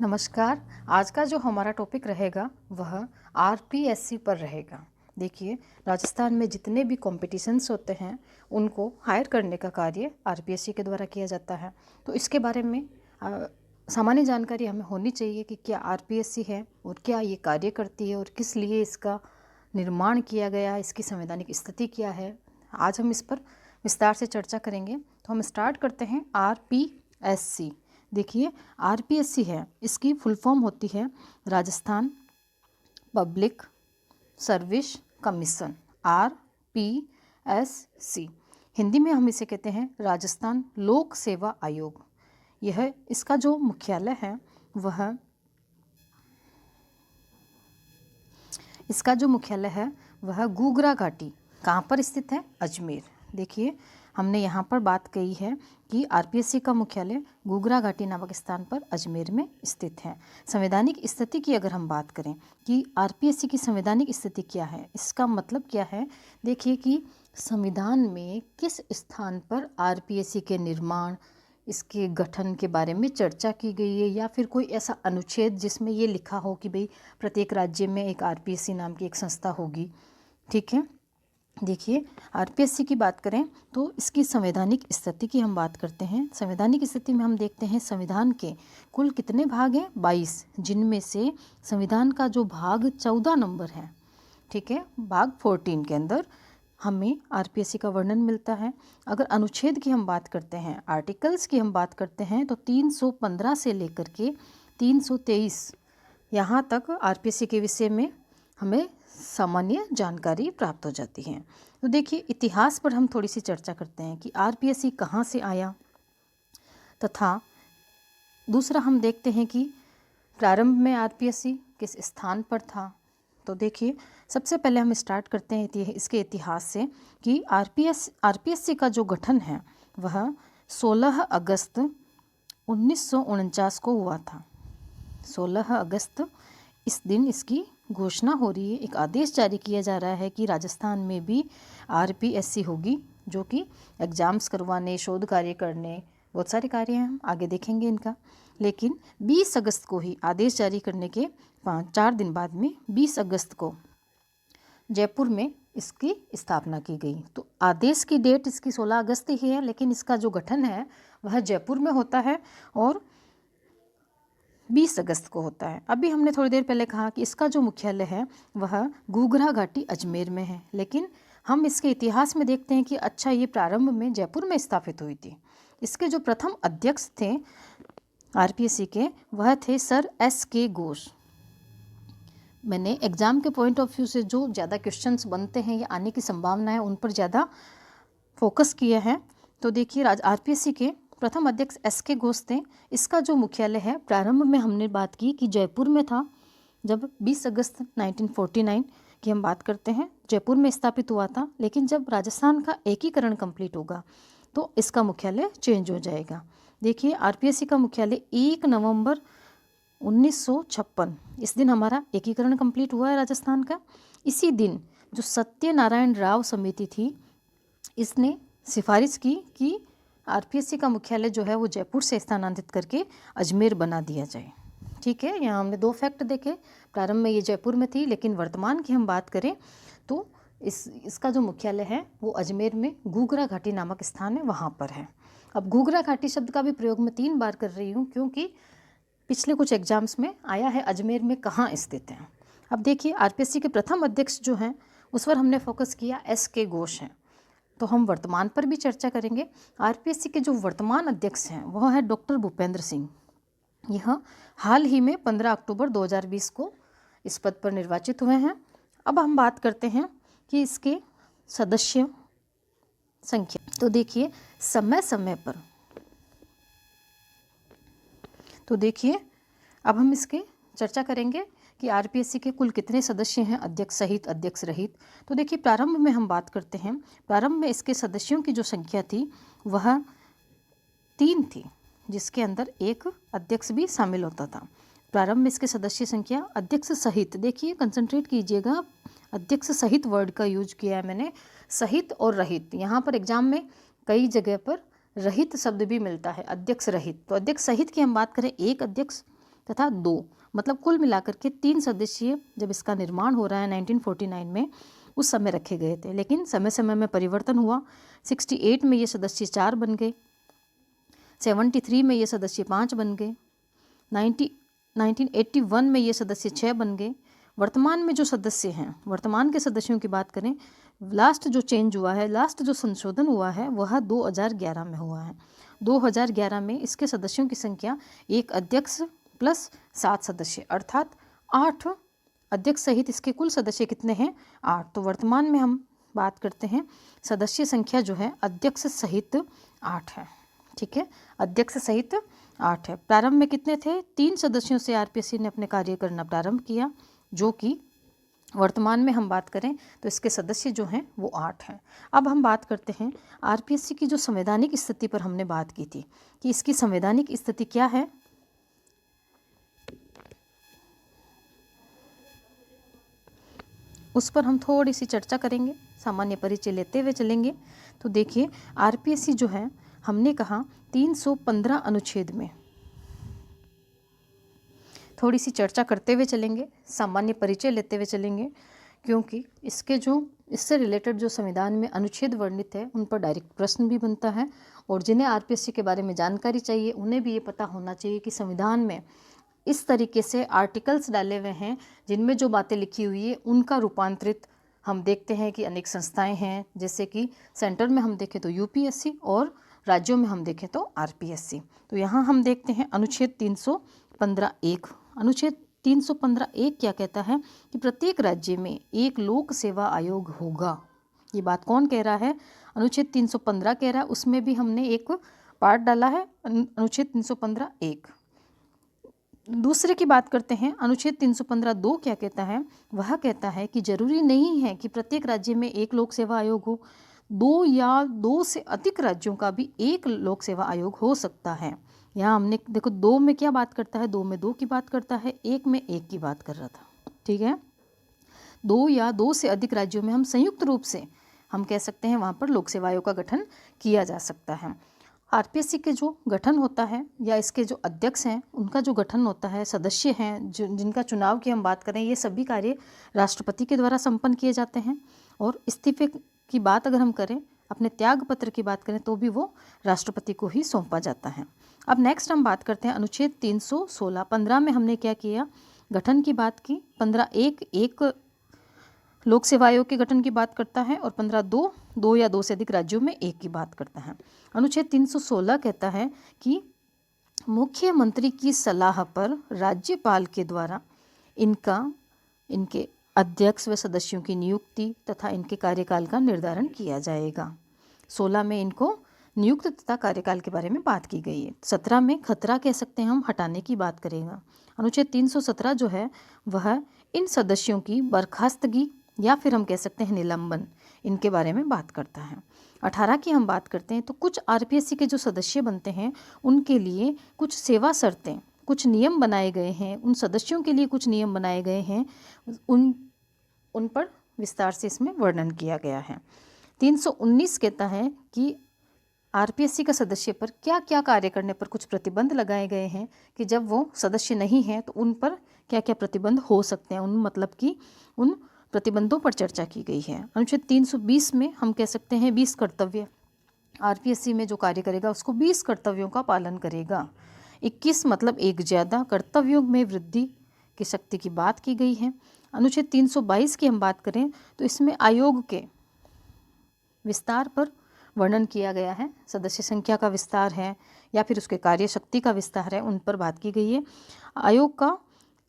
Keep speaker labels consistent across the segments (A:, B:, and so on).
A: नमस्कार। आज का जो हमारा टॉपिक रहेगा वह आरपीएससी पर रहेगा। देखिए, राजस्थान में जितने भी कॉम्पिटिशन्स होते हैं उनको हायर करने का कार्य आरपीएससी के द्वारा किया जाता है। तो इसके बारे में सामान्य जानकारी हमें होनी चाहिए कि क्या आरपीएससी है और क्या ये कार्य करती है और किस लिए इसका निर्माण किया गया, इसकी संवैधानिक स्थिति क्या है। आज हम इस पर विस्तार से चर्चा करेंगे। तो हम स्टार्ट करते हैं आरपीएससी। देखिए, आरपीएससी है, इसकी फुल फॉर्म होती है Rajasthan public service commission, RPSC. Hindi में हम इसे कहते हैं राजस्थान लोक सेवा आयोग। यह इसका जो मुख्यालय है वह गुगरा घाटी कहाँ पर स्थित है? अजमेर। देखिए, हमने यहाँ पर बात कही है कि आरपीएससी का मुख्यालय गुगरा घाटी नामक स्थान पर अजमेर में स्थित है। संवैधानिक स्थिति की अगर हम बात करें कि आरपीएससी की संवैधानिक स्थिति क्या है, इसका मतलब क्या है, देखिए कि संविधान में किस स्थान पर आरपीएससी के निर्माण, इसके गठन के बारे में चर्चा की गई है, या फिर कोई ऐसा अनुच्छेद जिसमें ये लिखा हो कि भाई प्रत्येक राज्य में एक आरपीएससी नाम की एक संस्था होगी। ठीक है, देखिए, आरपीएससी की बात करें तो इसकी संवैधानिक स्थिति की हम बात करते हैं। संवैधानिक स्थिति में हम देखते हैं संविधान के कुल कितने भाग हैं? 22, जिनमें से संविधान का जो भाग 14 नंबर है, ठीक है, भाग 14 के अंदर हमें आरपीएससी का वर्णन मिलता है। अगर अनुच्छेद की हम बात करते हैं, आर्टिकल्स की हम बात करते हैं, तो 315 से लेकर के 323 यहाँ तक आरपीएससी के विषय में हमें सामान्य जानकारी प्राप्त हो जाती है। तो देखिए, इतिहास पर हम थोड़ी सी चर्चा करते हैं कि आरपीएससी कहाँ से आया, तथा दूसरा हम देखते हैं कि प्रारंभ में आरपीएससी किस स्थान पर था। तो देखिए, सबसे पहले हम स्टार्ट करते हैं इसके इतिहास से कि आरपीएससी का जो गठन है वह 16 अगस्त 1949 को हुआ था। 16 अगस्त इस दिन इसकी घोषणा हो रही है, एक आदेश जारी किया जा रहा है कि राजस्थान में भी आरपीएससी होगी, जो कि एग्ज़ाम्स करवाने, शोध कार्य करने, बहुत सारे कार्य हैं, हम आगे देखेंगे इनका। लेकिन 20 अगस्त को ही आदेश जारी करने के 4 दिन बाद में 20 अगस्त को जयपुर में इसकी स्थापना की गई। तो आदेश की डेट इसकी 16 अगस्त ही है, लेकिन इसका जो गठन है वह जयपुर में होता है और 20 अगस्त को होता है। अभी हमने थोड़ी देर पहले कहा कि इसका जो मुख्यालय है वह गुगरा घाटी अजमेर में है, लेकिन हम इसके इतिहास में देखते हैं कि अच्छा, ये प्रारंभ में जयपुर में स्थापित हुई थी। इसके जो प्रथम अध्यक्ष थे आरपीएससी के वह थे सर एस.के. घोष। मैंने एग्ज़ाम के पॉइंट ऑफ व्यू से जो ज़्यादा क्वेश्चंस बनते हैं या आने की संभावना है उन पर ज़्यादा फोकस किया है। तो देखिए, आरपीएससी के प्रथम अध्यक्ष एस.के. घोष थे। इसका जो मुख्यालय है, प्रारंभ में हमने बात की कि जयपुर में था। जब 20 अगस्त 1949 की हम बात करते हैं, जयपुर में स्थापित हुआ था, लेकिन जब राजस्थान का एकीकरण कंप्लीट होगा तो इसका मुख्यालय चेंज हो जाएगा। देखिए, आरपीएससी का मुख्यालय 1 नवंबर 1956, इस दिन हमारा एकीकरण कंप्लीट हुआ है राजस्थान का। इसी दिन जो सत्यनारायण राव समिति थी, इसने सिफारिश की कि आरपीएससी का मुख्यालय जो है वो जयपुर से स्थानांतरित करके अजमेर बना दिया जाए। ठीक है, यहाँ हमने 2 फैक्ट देखे। प्रारंभ में ये जयपुर में थी, लेकिन वर्तमान की हम बात करें तो इसका जो मुख्यालय है वो अजमेर में गुगरा घाटी नामक स्थान है, वहाँ पर है। अब गुगरा घाटी शब्द का भी प्रयोग मैं 3 बार कर रही हूँ, क्योंकि पिछले कुछ एग्जाम्स में आया है अजमेर में कहाँ स्थित है। अब देखिए, आरपीएससी के प्रथम अध्यक्ष जो हैं उस पर हमने फोकस किया, एस.के. घोष हैं। तो हम वर्तमान पर भी चर्चा करेंगे। आरपीएससी के जो वर्तमान अध्यक्ष हैं वह है डॉक्टर भूपेंद्र सिंह। यह हाल ही में 15 अक्टूबर 2020 को इस पद पर निर्वाचित हुए हैं। अब हम बात करते हैं कि इसके सदस्य संख्या। तो देखिए, समय समय पर अब हम इसके चर्चा करेंगे कि आरपीएससी के कुल कितने सदस्य हैं, अध्यक्ष सहित, अध्यक्ष रहित। तो देखिए, प्रारंभ में हम बात करते हैं, प्रारंभ में इसके सदस्यों की जो संख्या थी वह 3 थी, जिसके अंदर एक अध्यक्ष भी शामिल होता था। प्रारंभ में इसके सदस्य संख्या अध्यक्ष सहित, देखिए कंसंट्रेट कीजिएगा, अध्यक्ष सहित वर्ड का यूज किया है मैंने, सहित और रहित। यहाँ पर एग्जाम में कई जगह पर रहित शब्द भी मिलता है, अध्यक्ष रहित। तो अध्यक्ष सहित की हम बात करें, एक अध्यक्ष, तथा 2, मतलब कुल मिलाकर के 3 सदस्यीय जब इसका निर्माण हो रहा है 1949 में, उस समय रखे गए थे। लेकिन समय समय में परिवर्तन हुआ। 68 में ये सदस्य 4 बन गए, 73 में ये सदस्य 5 बन गए, 1981 में ये सदस्य 6 बन गए। वर्तमान में जो सदस्य हैं, वर्तमान के सदस्यों की बात करें, लास्ट जो चेंज हुआ है, लास्ट जो संशोधन हुआ है वह 2011 में हुआ है। 2011 में इसके सदस्यों की संख्या 1 अध्यक्ष प्लस 7 सदस्य, अर्थात 8 अध्यक्ष सहित इसके कुल सदस्य कितने हैं? 8। तो वर्तमान में हम बात करते हैं सदस्य संख्या जो है अध्यक्ष सहित 8 है। ठीक है, अध्यक्ष सहित 8 है। प्रारंभ में कितने थे? 3 सदस्यों से आरपीएससी ने अपने कार्य करना प्रारंभ किया, जो कि वर्तमान में हम बात करें तो इसके सदस्य जो हैं वो 8 हैं। अब हम बात करते हैं आरपीएससी की जो संवैधानिक स्थिति पर हमने बात की थी कि इसकी संवैधानिक स्थिति क्या है। उस पर हम थोड़ी सी चर्चा करेंगे, सामान्य परिचय लेते हुए चलेंगे। तो देखिए, आरपीएससी जो है हमने कहा 315 अनुच्छेद में थोड़ी सी चर्चा करते हुए चलेंगे, सामान्य परिचय लेते हुए चलेंगे, क्योंकि इससे रिलेटेड जो संविधान में अनुच्छेद वर्णित है उन पर डायरेक्ट प्रश्न भी बनता है, और जिन्हें आरपीएससी के बारे में जानकारी चाहिए उन्हें भी ये पता होना चाहिए कि संविधान में इस तरीके से आर्टिकल्स डाले हुए हैं जिनमें जो बातें लिखी हुई है उनका रूपांतरित हम देखते हैं कि अनेक संस्थाएं हैं, जैसे कि सेंटर में हम देखें तो यूपीएससी और राज्यों में हम देखें तो आरपीएससी। तो यहाँ हम देखते हैं अनुच्छेद 315(1). अनुच्छेद 315(1) क्या कहता है कि प्रत्येक राज्य में एक लोक सेवा आयोग होगा। ये बात कौन कह रहा है? अनुच्छेद 315 कह रहा है, उसमें भी हमने एक पार्ट डाला है अनुच्छेद 315(1). दूसरे की बात करते हैं, अनुच्छेद 315(2) क्या कहता है? वह कहता है कि जरूरी नहीं है कि प्रत्येक राज्य में एक लोक सेवा आयोग हो, 2 या 2 से अधिक राज्यों का भी एक लोक सेवा आयोग हो सकता है। यहाँ हमने देखो 2 में क्या बात करता है, 2 में 2 की बात करता है, 1 में 1 की बात कर रहा था। ठीक है, 2 या 2 से अधिक राज्यों में हम संयुक्त रूप से हम कह सकते हैं वहाँ पर लोक सेवा आयोग का गठन किया जा सकता है। आरपीएससी के जो गठन होता है या इसके जो अध्यक्ष हैं उनका जो गठन होता है, सदस्य हैं जिनका चुनाव की हम बात करें, ये सभी कार्य राष्ट्रपति के द्वारा संपन्न किए जाते हैं। और इस्तीफे की बात अगर हम करें, अपने त्याग पत्र की बात करें, तो भी वो राष्ट्रपति को ही सौंपा जाता है। अब नेक्स्ट हम बात करते हैं अनुच्छेद 316। 15 में हमने क्या किया? गठन की बात की। 15(1) एक लोक सेवा आयोग के गठन की बात करता है, और 15(2) 2 या 2 से अधिक राज्यों में एक की बात करता है। अनुच्छेद 316 कहता है कि मुख्यमंत्री की सलाह पर राज्यपाल के द्वारा इनके अध्यक्ष व सदस्यों की नियुक्ति तथा इनके कार्यकाल का निर्धारण किया जाएगा। 16 में इनको नियुक्त तथा कार्यकाल के बारे में बात की गई है। 17 में खतरा कह सकते हैं हम, हटाने की बात करेगा। अनुच्छेद 317 जो है वह इन सदस्यों की बर्खास्तगी या फिर हम कह सकते हैं निलंबन, इनके बारे में बात करता है। 18 की हम बात करते हैं तो कुछ आरपीएससी के जो सदस्य बनते हैं उनके लिए कुछ सेवा शर्तें, कुछ नियम बनाए गए हैं, उन सदस्यों के लिए कुछ नियम बनाए गए हैं, उन पर विस्तार से इसमें वर्णन किया गया है। 319 कहता है कि आरपीएससी का सदस्य पर क्या क्या कार्य करने पर कुछ प्रतिबंध लगाए गए हैं, कि जब वो सदस्य नहीं हैं तो उन पर क्या क्या प्रतिबंध हो सकते हैं, उन प्रतिबंधों पर चर्चा की गई है। अनुच्छेद 320 में हम कह सकते हैं 20 कर्तव्य, आरपीएससी में जो कार्य करेगा उसको 20 कर्तव्यों का पालन करेगा। 21 मतलब एक ज़्यादा कर्तव्यों में वृद्धि की शक्ति की बात की गई है। अनुच्छेद 322 की हम बात करें तो इसमें आयोग के विस्तार पर वर्णन किया गया है, सदस्य संख्या का विस्तार है या फिर उसके कार्य शक्ति का विस्तार है, उन पर बात की गई है। आयोग का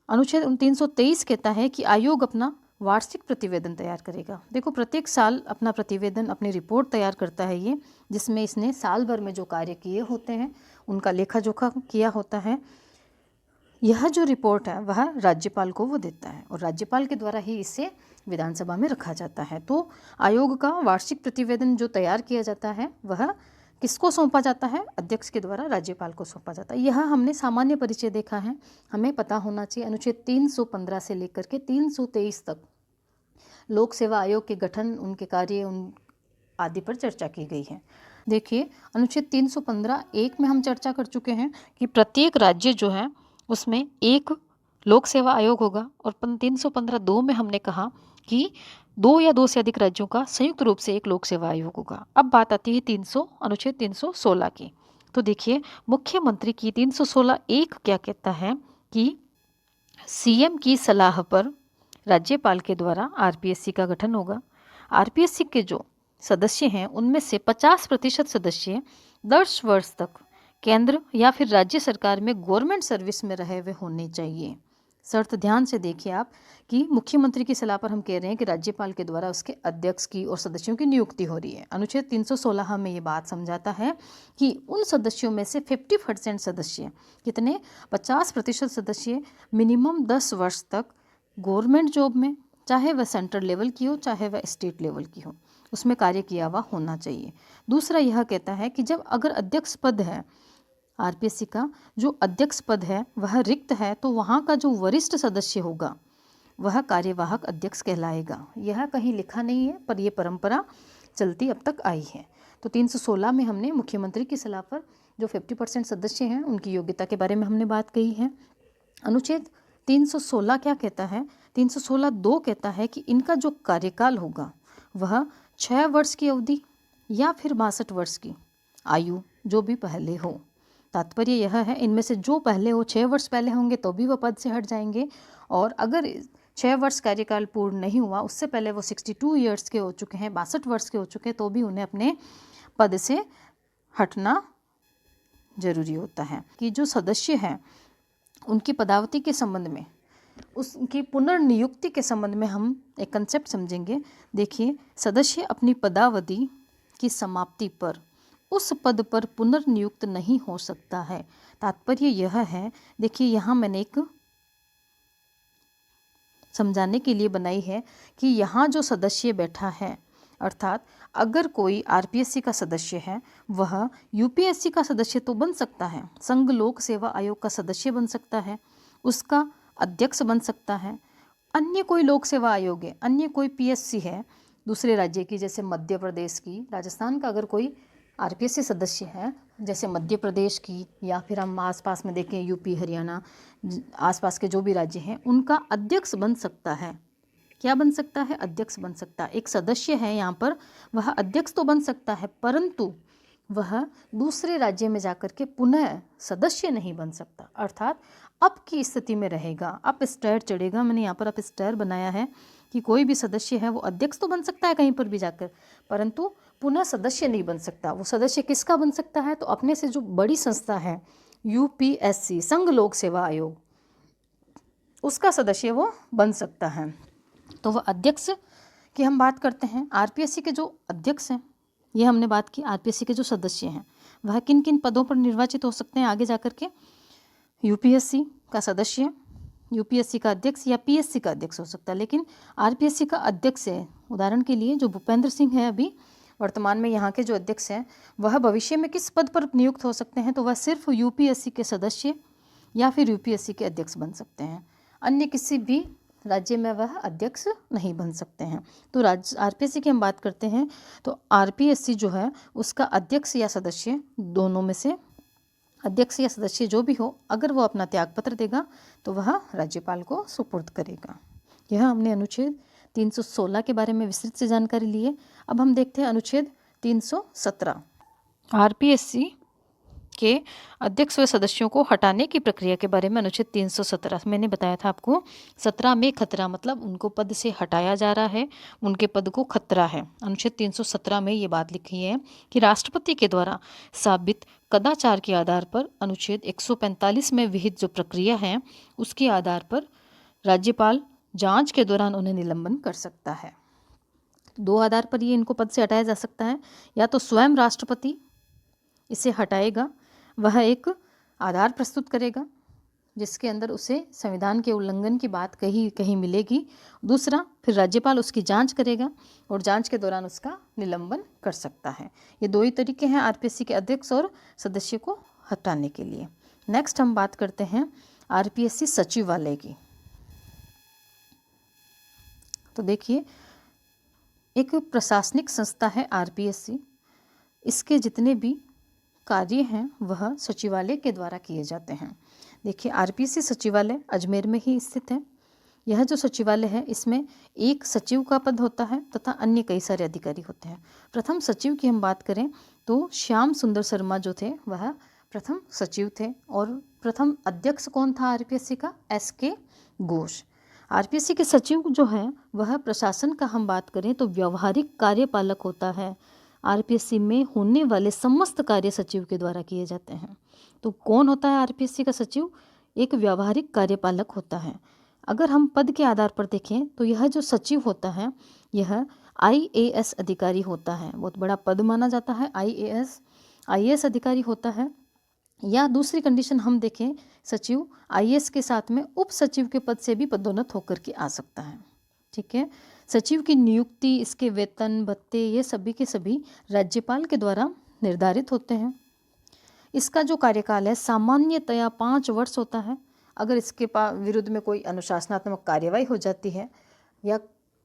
A: अनुच्छेद 323 कहता है कि आयोग अपना वार्षिक प्रतिवेदन तैयार करेगा। देखो, प्रत्येक साल अपना प्रतिवेदन, अपनी रिपोर्ट तैयार करता है ये, जिसमें इसने साल भर में जो कार्य किए होते हैं उनका लेखा जोखा किया होता है। यह जो रिपोर्ट है वह राज्यपाल को वो देता है, और राज्यपाल के द्वारा ही इसे विधानसभा में रखा जाता है। तो आयोग का वार्षिक प्रतिवेदन जो तैयार किया जाता है वह किसको सौंपा जाता है? अध्यक्ष के द्वारा राज्यपाल को सौंपा जाता है। यह हमने सामान्य परिचय देखा है, हमें पता होना चाहिए। अनुच्छेद 315 से लेकर के 323 तक लोक सेवा आयोग के गठन, उनके कार्य, उन आदि पर चर्चा की गई है। देखिए, अनुच्छेद 315(1) में हम चर्चा कर चुके हैं कि प्रत्येक राज्य जो है उसमें एक लोक सेवा आयोग होगा और 315(2) में हमने कहा कि 2 या 2 से अधिक राज्यों का संयुक्त रूप से एक लोक सेवा आयोग होगा। अब बात आती है अनुच्छेद 316 की। तो देखिए, मुख्यमंत्री की 316(1) क्या कहता है कि सीएम की सलाह पर राज्यपाल के द्वारा आरपीएससी का गठन होगा। आरपीएससी के जो सदस्य हैं उनमें से 50% सदस्य 10 वर्ष तक केंद्र या फिर राज्य सरकार में गवर्नमेंट सर्विस में रहे हुए होने चाहिए। शर्त ध्यान से देखिए आप कि मुख्यमंत्री की सलाह पर हम कह रहे हैं कि राज्यपाल के द्वारा उसके अध्यक्ष की और सदस्यों की नियुक्ति हो रही है। अनुच्छेद 316 में ये बात समझाता है कि उन सदस्यों में से 50% सदस्य, कितने, 50% सदस्य मिनिमम 10 वर्ष तक गवर्नमेंट जॉब में, चाहे वह सेंट्रल लेवल की हो चाहे वह स्टेट लेवल की हो, उसमें कार्य किया हुआ होना चाहिए। दूसरा यह कहता है कि जब अगर अध्यक्ष पद है, आरपीएससी का जो अध्यक्ष पद है वह रिक्त है, तो वहाँ का जो वरिष्ठ सदस्य होगा वह कार्यवाहक अध्यक्ष कहलाएगा। यह कहीं लिखा नहीं है पर यह परंपरा चलती अब तक आई है। तो 316 में हमने मुख्यमंत्री की सलाह पर जो 50% सदस्य हैं उनकी योग्यता के बारे में हमने बात कही है। अनुच्छेद 316 क्या कहता है? 316(2) कहता है कि इनका जो कार्यकाल होगा वह 6 वर्ष की अवधि या फिर 62 वर्ष की आयु, जो भी पहले हो। तात्पर्य यह है, इनमें से जो पहले हो, 6 वर्ष पहले होंगे तो भी वह पद से हट जाएंगे, और अगर 6 वर्ष कार्यकाल पूर्ण नहीं हुआ, उससे पहले वो 62 ईयर्स के हो चुके हैं, 62 वर्ष के हो चुके हैं, तो भी उन्हें अपने पद से हटना जरूरी होता है। कि जो सदस्य हैं उनकी पदावधि के संबंध में, उसकी पुनर्नियुक्ति के संबंध में हम एक कंसेप्ट समझेंगे। देखिए, सदस्य अपनी पदावधि की समाप्ति पर उस पद पर पुनर्नियुक्त नहीं हो सकता है। तात्पर्य यह है, देखिए यहाँ मैंने एक समझाने के लिए बनाई है कि यहाँ जो सदस्य बैठा है, अर्थात अगर कोई आरपीएससी का सदस्य है वह यूपीएससी का सदस्य तो बन सकता है, संघ लोक सेवा आयोग का सदस्य बन सकता है, उसका अध्यक्ष बन सकता है, अन्य कोई लोक सेवा आयोग है, अन्य कोई पीएससी है दूसरे राज्य की, जैसे मध्य प्रदेश की, राजस्थान का अगर कोई आरपीएससी सदस्य है जैसे मध्य प्रदेश की, या फिर हम आसपास में देखें यूपी हरियाणा आसपास के जो भी राज्य हैं, उनका अध्यक्ष बन सकता है। क्या बन सकता है? अध्यक्ष बन सकता है। एक सदस्य है यहाँ पर, वह अध्यक्ष तो बन सकता है परंतु वह दूसरे राज्य में जाकर के पुनः सदस्य नहीं बन सकता, अर्थात अप की स्थिति में रहेगा, अप स्टेयर चढ़ेगा। मैंने यहाँ पर अप स्टेयर बनाया है कि कोई भी सदस्य है वो अध्यक्ष तो बन सकता है कहीं पर भी जाकर, परंतु पुनः सदस्य नहीं बन सकता। वो सदस्य किसका बन सकता है? तो अपने से जो बड़ी संस्था है यूपीएससी, संघ लोक सेवा आयोग, उसका सदस्य वो बन सकता है। तो वह अध्यक्ष की हम बात करते हैं। आरपीएससी के जो अध्यक्ष हैं, ये हमने बात की। आरपीएससी के जो सदस्य हैं वह किन किन पदों पर निर्वाचित हो सकते हैं आगे जाकर के? यूपीएससी का सदस्य, यूपीएससी का अध्यक्ष या पीएससी का अध्यक्ष हो सकता है, लेकिन आरपीएससी का अध्यक्ष है, उदाहरण के लिए जो भूपेंद्र सिंह है अभी वर्तमान में यहाँ के जो अध्यक्ष हैं, वह भविष्य में किस पद पर नियुक्त हो सकते हैं? तो वह सिर्फ यूपीएससी के सदस्य या फिर यूपीएससी के अध्यक्ष बन सकते हैं, अन्य किसी भी राज्य में वह अध्यक्ष नहीं बन सकते हैं। तो आरपीएससी की हम बात करते हैं तो आरपीएससी जो है उसका अध्यक्ष या सदस्य, दोनों में से अध्यक्ष या सदस्य जो भी हो, अगर वो अपना त्यागपत्र देगा तो वह राज्यपाल को सुपुर्द करेगा। यह हमने अनुच्छेद 316 के बारे में विस्तृत से जानकारी ली है। अब हम देखते हैं अनुच्छेद 317। आरपीएससी के अध्यक्ष व सदस्यों को हटाने की प्रक्रिया के बारे में अनुच्छेद 317। मैंने बताया था आपको 17 में खतरा, मतलब उनको पद से हटाया जा रहा है, उनके पद को खतरा है। अनुच्छेद 317 में ये बात लिखी है कि राष्ट्रपति के द्वारा साबित कदाचार के आधार पर अनुच्छेद 145 में विहित जो प्रक्रिया है उसके आधार पर राज्यपाल जांच के दौरान उन्हें निलंबन कर सकता है। 2 आधार पर ये इनको पद से हटाया जा सकता है, या तो स्वयं राष्ट्रपति इसे हटाएगा, वह एक आधार प्रस्तुत करेगा जिसके अंदर उसे संविधान के उल्लंघन की बात कहीं मिलेगी। दूसरा, फिर राज्यपाल उसकी जांच करेगा और जांच के दौरान उसका निलंबन कर सकता है। ये 2 ही तरीके हैं आरपीएससी के अध्यक्ष और सदस्य को हटाने के लिए। नेक्स्ट हम बात करते हैं आरपीएससी सचिवालय की। तो देखिए, एक प्रशासनिक संस्था है आरपीएससी, इसके जितने भी कार्य हैं वह सचिवालय के द्वारा किए जाते हैं। देखिए आरपीएससी सचिवालय अजमेर में ही स्थित है। यह जो सचिवालय है इसमें एक सचिव का पद होता है तथा अन्य कई सारे अधिकारी होते हैं। प्रथम सचिव की हम बात करें तो श्याम सुंदर शर्मा जो थे वह प्रथम सचिव थे और प्रथम अध्यक्ष कौन था आरपीएससी का? एसके घोष। आरपीएससी के सचिव जो है वह प्रशासन का हम बात करें तो व्यवहारिक कार्यपालक होता है। आरपीएससी में होने वाले समस्त कार्य सचिव के द्वारा किए जाते हैं। तो कौन होता है आरपीएससी का सचिव? एक व्यवहारिक कार्यपालक होता है। अगर हम पद के आधार पर देखें तो यह जो सचिव होता है यह आईएएस अधिकारी होता है। बहुत बड़ा पद माना जाता है आईएएस अधिकारी होता है। या दूसरी कंडीशन हम देखें, सचिव आईएएस के साथ में उप सचिव के पद से भी पदोन्नत होकर के आ सकता है। ठीक है। सचिव की नियुक्ति, इसके वेतन भत्ते, ये सभी के सभी राज्यपाल के द्वारा निर्धारित होते हैं। इसका जो कार्यकाल है सामान्यतया 5 वर्ष होता है। अगर इसके विरुद्ध में कोई अनुशासनात्मक कार्यवाही हो जाती है या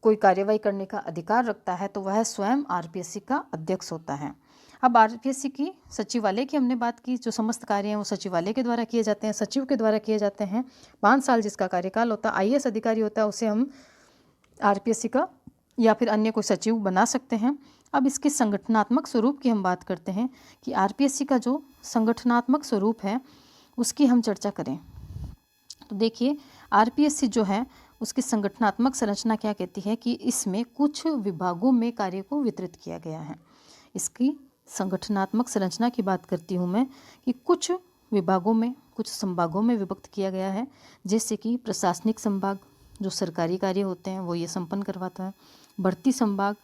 A: कोई कार्यवाही करने का अधिकार रखता है तो वह स्वयं आरपीएससी का अध्यक्ष होता है। अब आरपीएससी की सचिवालय की हमने बात की, जो समस्त कार्य हैं वो सचिवालय के द्वारा किए जाते हैं, सचिव के द्वारा किए जाते हैं। 5 साल जिसका कार्यकाल होता है, आईएएस अधिकारी होता है, उसे हम आरपीएससी का या फिर अन्य कोई सचिव बना सकते हैं। अब इसके संगठनात्मक स्वरूप की हम बात करते हैं कि आरपीएससी का जो संगठनात्मक स्वरूप है उसकी हम चर्चा करें तो देखिए आरपीएससी जो है उसकी संगठनात्मक संरचना क्या कहती है कि इसमें कुछ विभागों में कार्य को वितरित किया गया है। इसकी संगठनात्मक संरचना की बात करती हूँ मैं कि कुछ विभागों में, कुछ संभागों में विभक्त किया गया है। जैसे कि प्रशासनिक संभाग जो सरकारी कार्य होते हैं वो ये संपन्न करवाता है। भर्ती संभाग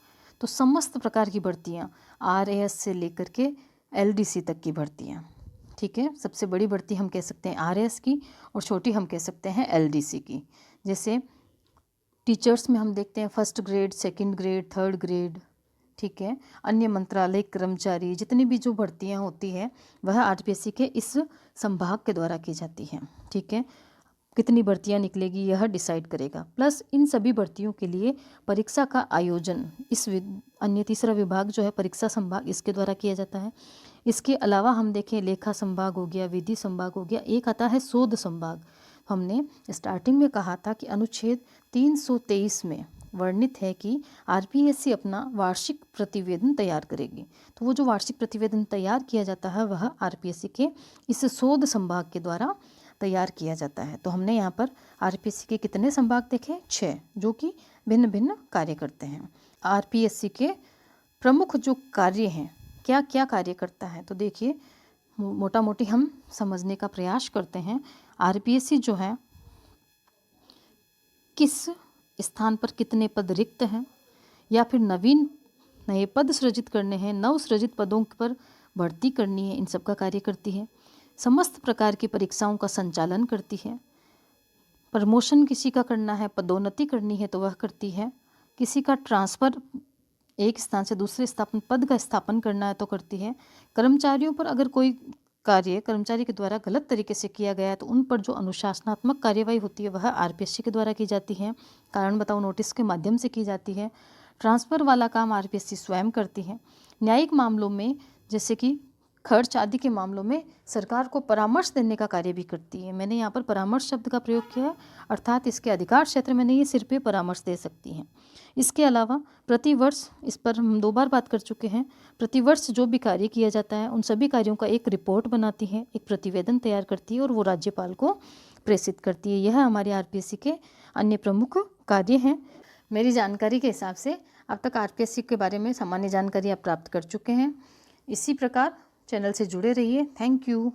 A: तो समस्त प्रकार की भर्तियाँ, आरएएस से लेकर के एलडीसी तक की भर्तियाँ। ठीक है। सबसे बड़ी भर्ती हम कह सकते हैं आरएएस की और छोटी हम कह सकते हैं एलडीसी की। जैसे टीचर्स में हम देखते हैं 1st grade, 2nd grade, 3rd grade. ठीक है। अन्य मंत्रालय कर्मचारी, जितनी भी जो भर्तियां होती है वह आरपीएससी के इस संभाग के द्वारा की जाती हैं। ठीक है। कितनी भर्तियां निकलेगी यह डिसाइड करेगा। प्लस इन सभी भर्तियों के लिए परीक्षा का आयोजन इस अन्य तीसरा विभाग जो है परीक्षा संभाग, इसके द्वारा किया जाता है। इसके अलावा हम देखें लेखा संभाग हो गया, विधि संभाग हो गया, एक आता है शोध संभाग। हमने स्टार्टिंग में कहा था कि अनुच्छेद 323 में वर्णित है कि आरपीएससी अपना वार्षिक प्रतिवेदन तैयार करेगी। तो वो जो वार्षिक प्रतिवेदन तैयार किया जाता है वह आरपीएससी के इस शोध संभाग के द्वारा तैयार किया जाता है। तो हमने यहाँ पर आरपीएससी के कितने संभाग देखे? 6, जो कि भिन्न भिन्न कार्य करते हैं। आरपीएससी के प्रमुख जो कार्य हैं, क्या क्या कार्य करता है, तो देखिए मोटा मोटी हम समझने का प्रयास करते हैं। आरपीएससी जो है किस स्थान पर कितने पद रिक्त हैं या फिर नए पद सृजित करने हैं, नव सृजित पदों पर भर्ती करनी है, इन सब का कार्य करती है। समस्त प्रकार की परीक्षाओं का संचालन करती है। प्रमोशन किसी का करना है, पदोन्नति करनी है तो वह करती है। किसी का ट्रांसफ़र एक स्थान से दूसरे स्थान पद का स्थापन करना है तो करती है। कर्मचारियों पर अगर कोई कार्य कर्मचारी के द्वारा गलत तरीके से किया गया है तो उन पर जो अनुशासनात्मक कार्यवाही होती है वह आरपीएससी के द्वारा की जाती है। कारण बताओ नोटिस के माध्यम से की जाती है। ट्रांसफ़र वाला काम आरपीएससी स्वयं करती है। न्यायिक मामलों में जैसे कि खर्च आदि के मामलों में सरकार को परामर्श देने का कार्य भी करती है। मैंने यहाँ पर परामर्श शब्द का प्रयोग किया है, अर्थात इसके अधिकार क्षेत्र में नहीं, ये सिर पे परामर्श दे सकती हैं। इसके अलावा प्रतिवर्ष, इस पर हम 2 बार बात कर चुके हैं, प्रतिवर्ष जो भी कार्य किया जाता है उन सभी कार्यों का एक रिपोर्ट बनाती है, एक प्रतिवेदन तैयार करती है और वो राज्यपाल को प्रेषित करती है। यह हमारे आरपीएससी के अन्य प्रमुख कार्य हैं। मेरी जानकारी के हिसाब से अब तक आरपीएससी के बारे में सामान्य जानकारी आप प्राप्त कर चुके हैं। इसी प्रकार चैनल से जुड़े रहिए। Thank you.